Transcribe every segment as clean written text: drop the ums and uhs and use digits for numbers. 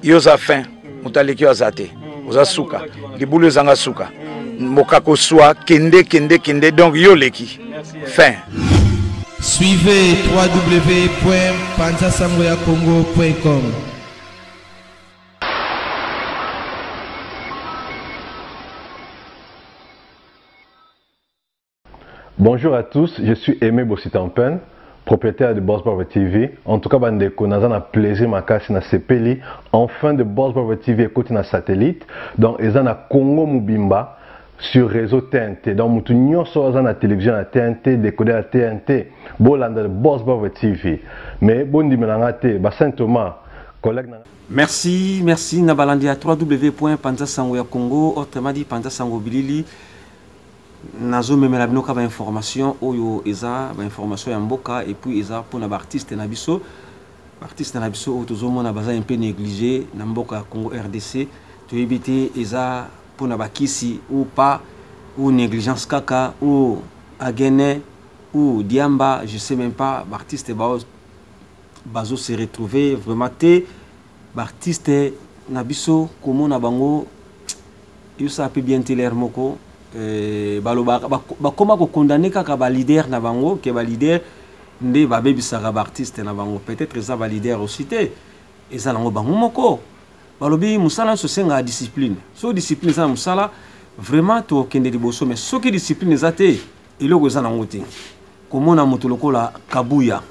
Yo za fin, mutaleki yo zate. Oza suka, libulu zanga suka. Mokako soa kende donc yo leki. Fin. Suivez www.panzasangoyacongo.com. Bonjour à tous, je suis Aimé Bossitampen, propriétaire de Boss Barber TV. En tout cas, bandeko, nous avons plaisir makasi na sepeli. Enfin de Boss Barber TV écoute na satellite. Donc, ils ont na Congo Mubimba sur réseau TNT. Donc, mutu nyonso aza na télévision na TNT, décoder à TNT. Bolanda de Boss Barber TV. Mais bon dimanche te, ba Saint Thomas. Merci Nabalandi à www.panzasangoyacongo, autrement dit Panzasango Bilili. Nazo memela binoka ba information oyo eza ba information ya mboka et puis eza pour na artiste na biso otozo mona baza un peu négligé na mboka Congo RDC to éviter eza pour na bakisi ou pas ou négligence kaka ou agene ou diamba je sais même pas artiste bazo se retrouver vraiment te artiste na biso comment na bango yo ça peut bien te l'air moko bakoma ko condamner kaka ba leader na bango ke ba leader nde ba bebisaka ba artiste na bango peut-être ça ba leader aussi te eza lango bango moko balobi musala so senga discipline so discipline ça musala vraiment to kende liboso mais soki discipline za te eloko eza nango te komona moto lokola Kabuya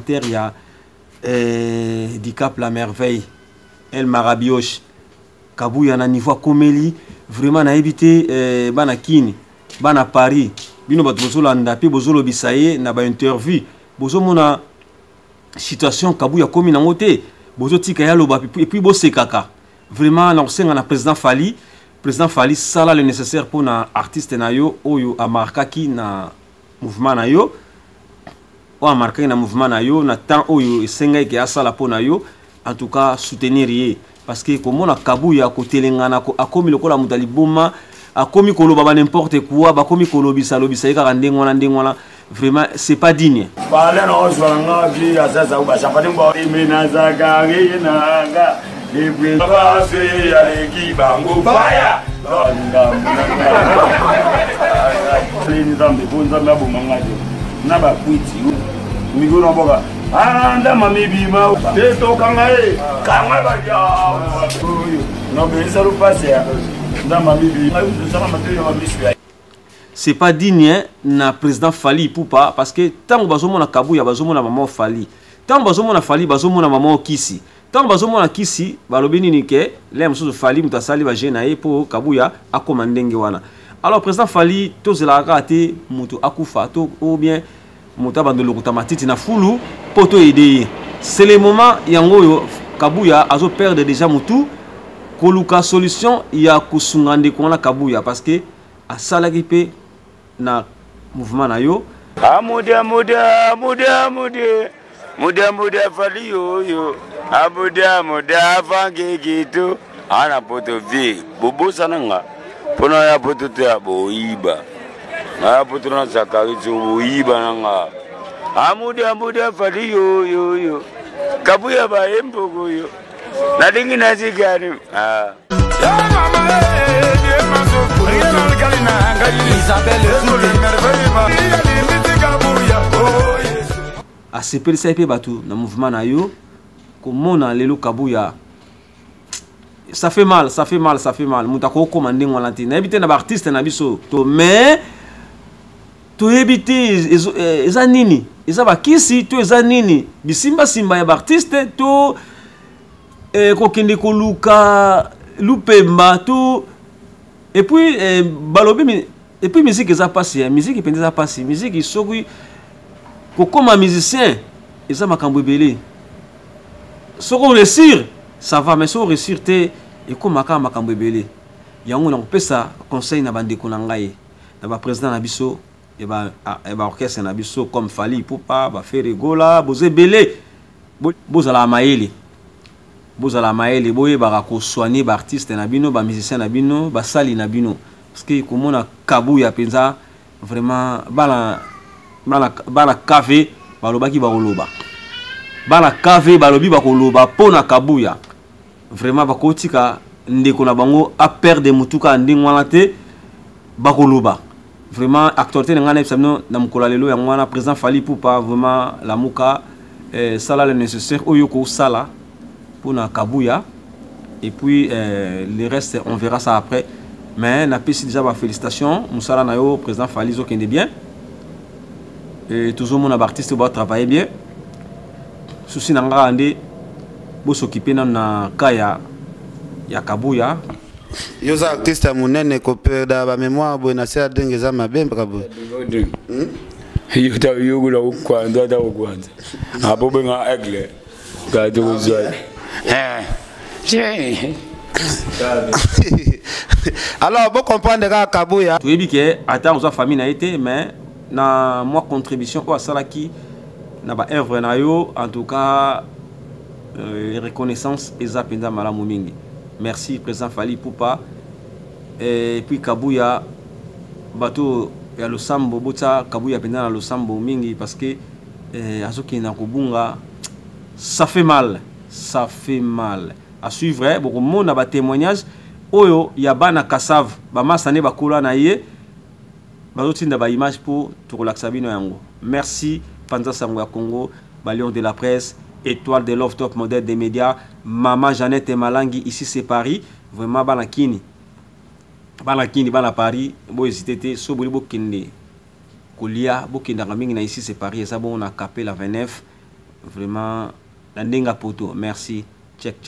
il y a Dicap la merveille, El Marabioche, Kabuya na niveau Komeli, vraiment na évité bana Kini, bana Paris, bino bat bozolo ndapi bozolo bisaye na ba interview, bozo mona situation Kabuya komi na ngote, bozo tika ya loba et puis bosse kaka. Vraiment na senga na président Fali sala le nécessaire pour na artiste na yo oyo amarkaki na mouvement na yo. On a marqué un mouvement na yo na temps oyo esenga ke asala pona yo en tout cas soutenir ye parce que comme on a Kabuya côté lengana ko akomi lokola mutali boma akomi koloba ba n'importe quoi ba komi kolobisa lobisa ka ndengwana vraiment c'est pas digne bale no zwanga bi azaza ba chapati mbo imenaza gari nanga libwe ba fe ya eki bango baya ni zambe bonza mabo mangaje na ba kwiti miguna boga anda mamibima teto kangae kangwa ba ya no beza rupase nda mamibima sana mateyo mabiswa c'est pas digne na président Fali Poupa parce que tant bazomo na Kabuya bazomo na maman Fali tant bazomo na Fali bazomo na maman Kisi tant bazomo na Kisi balobini ni ke les muso Fali mutasali ba jenae pour Kabuya akoma ndenge wana alors président Fali tozela raté mutu akufa to ou bien Mota bandolo kutamatiti na fulu poto aider. C'est le moment yango Kabuya azo perdre déjà mutu koluka solution ya kusungande kona Kabuya parce que asala kipe na mouvement na yo muda Fali yo muda vange gitu ana poto vi bobo sananga pona ya poto te aboiba na poto na zakari zo iba nanga amuda Fali yo Kabuya ba embogo yo na dingi na zigani a sepeli sa batu na mouvement na yo komona lelo Kabuya ça fait mal mutako komande ngwana te na ebite na ba artiste na biso to mais to ebite eza nini eza bakisi to eza nini bisimba ya ba artiste to kokende koluka lupemba to et puis balobi et puis musique eza passé musique pende eza passé musique soki kokoma musicien eza makambo ebele soko réussir ça va mais soko réussir te ekomaka makambo ebele yango na kopesa conseil na bandeko na ngai na ba président na biso et ba orchestre na biso comme Fali Poupa ba faire rigola boze belé bozala maele boye ba ko soigner ba artiste na bino ba musicien na bino ba sali na bino parce que comme on a Kabuya penza vraiment bana café baloba ki bakoloba bana café balobi bakoloba pona Kabuya vraiment bakotika ndeko na bango a perdre mutuka ndingwana te bakoloba vraiment actualité ngana ebsamno na mukola lelo ya ngwana président Fally Ipupa vraiment la muka sala le nécessaire oyoko sala pona Kabuya et puis le reste on verra ça après mais na pesi déjà ba félicitations musala na yo président Fally zo kende bien et toujours mon artiste va travailler bien souci nanga ande bo s'occuper na kaya ya Kabuya yoza artiste munene ko perda ba mémoire bo na sera dengeza mabembe Kabuya yuta yugula ukwanza da ukwanza abo benga egle gado uzwa alors bon comprendre ka Kabuya tu ebi ke ata oza famille na été mais na moi contribution au salaki na ba œuvre na yo en tout cas reconnaissance ezapenda malamu mingi. Merci président Fally Ipupa et puis Kabuya bato ya losambo bota Kabuya penda na losambo mingi parce que azoki na kubunga ça fait mal à suivre beaucoup monde ba témoignage oyo ya bana Kassav ba masane bakula na ye bazotinda ba image pour to relaxa bino yango. Merci Panza Sango ya Congo, Balion de la presse, étoile de Love Top modèle des médias, Maman Jeannette et Malangi, ici c'est Paris, vraiment banakini bana Paris, bo hésité so boli bo kende kolia bo kenda mingi na ici c'est Paris et ça bon on a capé la 29 vraiment la ndenga poto. Merci, check